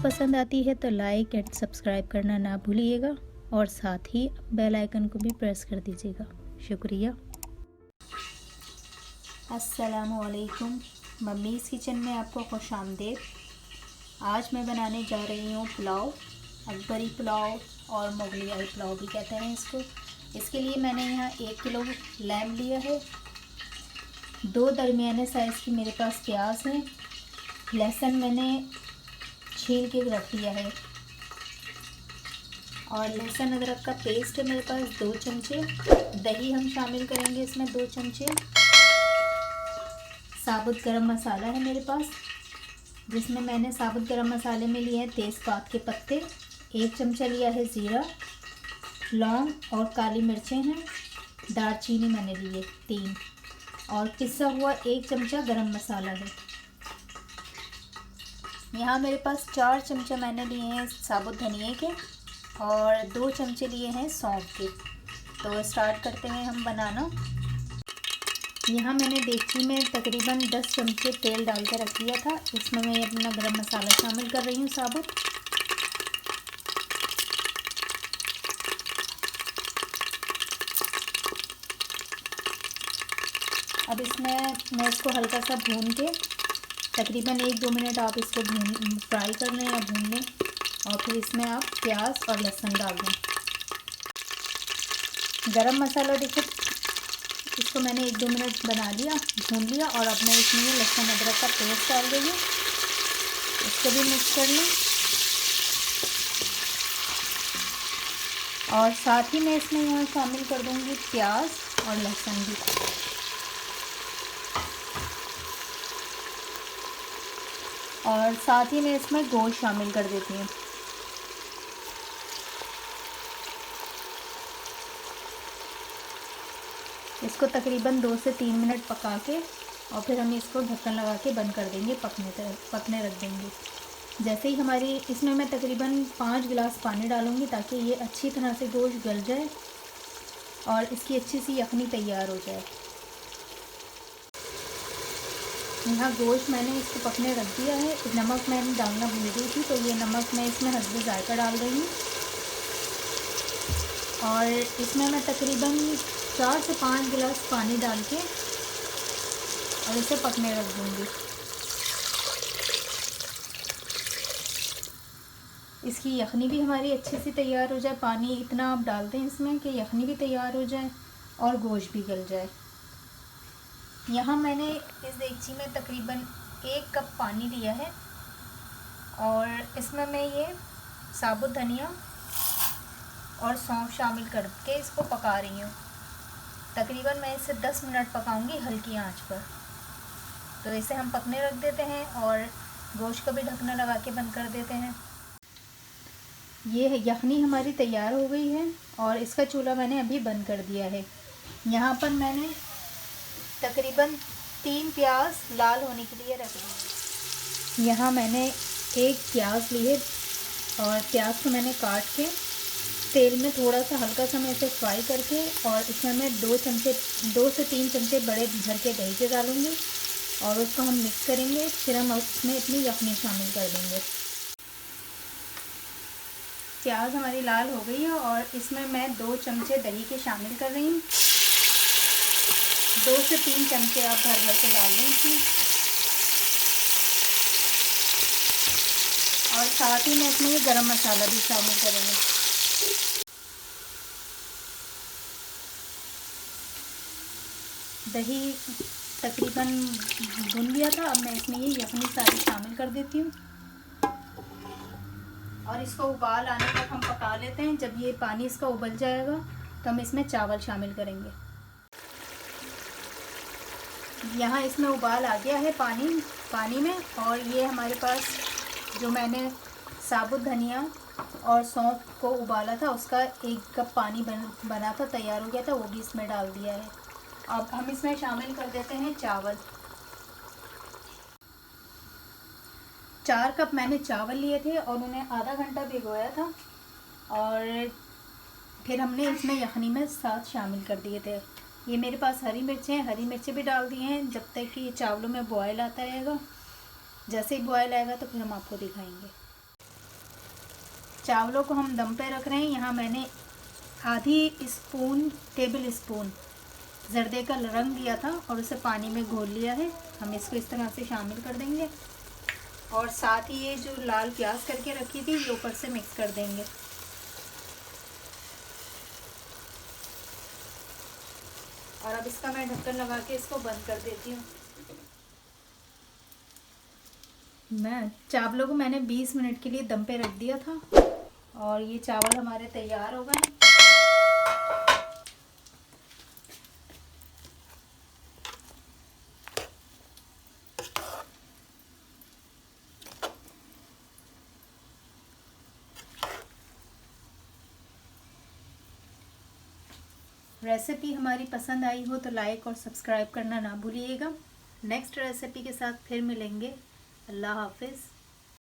पसंद आती है तो लाइक एंड सब्सक्राइब करना ना भूलिएगा और साथ ही बेल आइकन को भी प्रेस कर दीजिएगा। शुक्रिया। अस्सलामुअलैकुम, मम्मीज़ किचन में आपको खुशामदीद। आज मैं बनाने जा रही हूँ पुलाव, अकबरी पुलाव और मुगलियाई पुलाव भी कहते हैं इसको। इसके लिए मैंने यहाँ 1 किलो लैम्ब लिया है, 2 दरमियाने साइज़ की मेरे पास प्याज है, लहसुन मैंने छील के रख लिया है और लहसुन अदरक का पेस्ट है मेरे पास 2 चमचे। दही हम शामिल करेंगे इसमें 2 चमचे। साबुत गरम मसाला है मेरे पास, जिसमें मैंने साबुत गरम मसाले में लिए हैं तेज़पात के पत्ते, 1 चमचा लिया है ज़ीरा, लौंग और काली मिर्चें हैं, दालचीनी मैंने लिए 3 और पिसा हुआ 1 चमचा गरम मसाला है। यहाँ मेरे पास 4 चमचे मैंने लिए हैं साबुत धनिए के और 2 चमचे लिए हैं सौंफ के। तो स्टार्ट करते हैं हम बनाना। यहाँ मैंने देगची में तकरीबन 10 चमचे तेल डाल के रख दिया था। इसमें मैं अपना गरम मसाला शामिल कर रही हूँ साबुत। अब इसमें मैं इसको हल्का सा भून के तकरीबन 1-2 मिनट आप इसको फ्राई कर लें या भून लें और फिर इसमें आप प्याज और लहसुन डाल दें। गरम मसाला देखो, इसको मैंने 1-2 मिनट भून लिया और अब मैं इसमें ये लहसुन अदरक का पेस्ट डाल रही हूँ। इसको भी मिक्स कर लें और साथ ही मैं इसमें यहाँ शामिल कर दूँगी प्याज और लहसुन भी। और साथ ही मैं इसमें गोश्त शामिल कर देती हूँ। इसको तकरीबन 2 से 3 मिनट पका के और फिर हम इसको ढक्कन लगा के बंद कर देंगे, पकने रख देंगे। जैसे ही हमारी इसमें मैं तकरीबन 5 गिलास पानी डालूँगी ताकि ये अच्छी तरह से गोश्त गल जाए और इसकी अच्छी सी यखनी तैयार हो जाए। यहाँ गोश्त मैंने इसको पकने रख दिया है। नमक मैंने डालना भूल गई थी, तो ये नमक मैं इसमें हस्बे जायका डाल रही हूँ और इसमें मैं तकरीबन 4 से 5 गिलास पानी डाल के और इसे पकने रख दूँगी। इसकी यखनी भी हमारी अच्छी सी तैयार हो जाए। पानी इतना आप डाल दें इसमें कि यखनी भी तैयार हो जाए और गोश्त भी गल जाए। यहाँ मैंने इस देगची में तकरीबन 1 कप पानी लिया है और इसमें मैं ये साबुत धनिया और सौंफ शामिल करके इसको पका रही हूँ। तकरीबन मैं इसे 10 मिनट पकाऊंगी हल्की आंच पर। तो इसे हम पकने रख देते हैं और गोश्त को भी ढकना लगा के बंद कर देते हैं। ये यखनी हमारी तैयार हो गई है और इसका चूल्हा मैंने अभी बंद कर दिया है। यहाँ पर मैंने तकरीबन 3 प्याज लाल होने के लिए रख दिए। यहाँ मैंने 1 प्याज लिए और प्याज को मैंने काट के तेल में थोड़ा सा हल्का सा मैं इसे फ्राई करके और इसमें मैं 2 से 3 चमचे बड़े भर के दही के डालूँगी और उसको हम मिक्स करेंगे। फिर हम उसमें अपनी यखनी शामिल कर देंगे। प्याज हमारी लाल हो गई है और इसमें मैं 2 चमचे दही के शामिल कर रही हूँ। 2 से 3 चमचे आप भर के डाल दें इसमें और साथ ही मैं इसमें ये गरम मसाला भी शामिल करेंगे। दही तकरीबन भुन लिया था। अब मैं इसमें ये यखनी सारी शामिल कर देती हूँ और इसको उबाल आने तक हम पका लेते हैं। जब ये पानी इसका उबल जाएगा तो हम इसमें चावल शामिल करेंगे। यहाँ इसमें उबाल आ गया है पानी में और ये हमारे पास जो मैंने साबुत धनिया और सौंफ को उबाला था उसका 1 कप पानी बना था, तैयार हो गया था, वो भी इसमें डाल दिया है। अब हम इसमें शामिल कर देते हैं चावल। 4 कप मैंने चावल लिए थे और उन्हें आधा घंटा भिगोया था और फिर हमने इसमें यखनी में साथ शामिल कर दिए थे। ये मेरे पास हरी मिर्चें भी डाल दी हैं जब तक कि चावलों में बॉयल आता रहेगा। जैसे ही बॉयल आएगा तो फिर हम आपको दिखाएंगे। चावलों को हम दम पे रख रहे हैं। यहाँ मैंने आधी टेबल स्पून जर्दे का रंग लिया था और उसे पानी में घोल लिया है। हम इसको इस तरह से शामिल कर देंगे और साथ ही ये जो लाल प्याज करके रखी थी ये ऊपर से मिक्स कर देंगे। और अब इसका मैं ढक्कन लगा के इसको बंद कर देती हूँ। चावलों को मैंने 20 मिनट के लिए दम पे रख दिया था और ये चावल हमारे तैयार हो गए। रेसिपी हमारी पसंद आई हो तो लाइक और सब्सक्राइब करना ना भूलिएगा। नेक्स्ट रेसिपी के साथ फिर मिलेंगे। अल्लाह हाफिज़।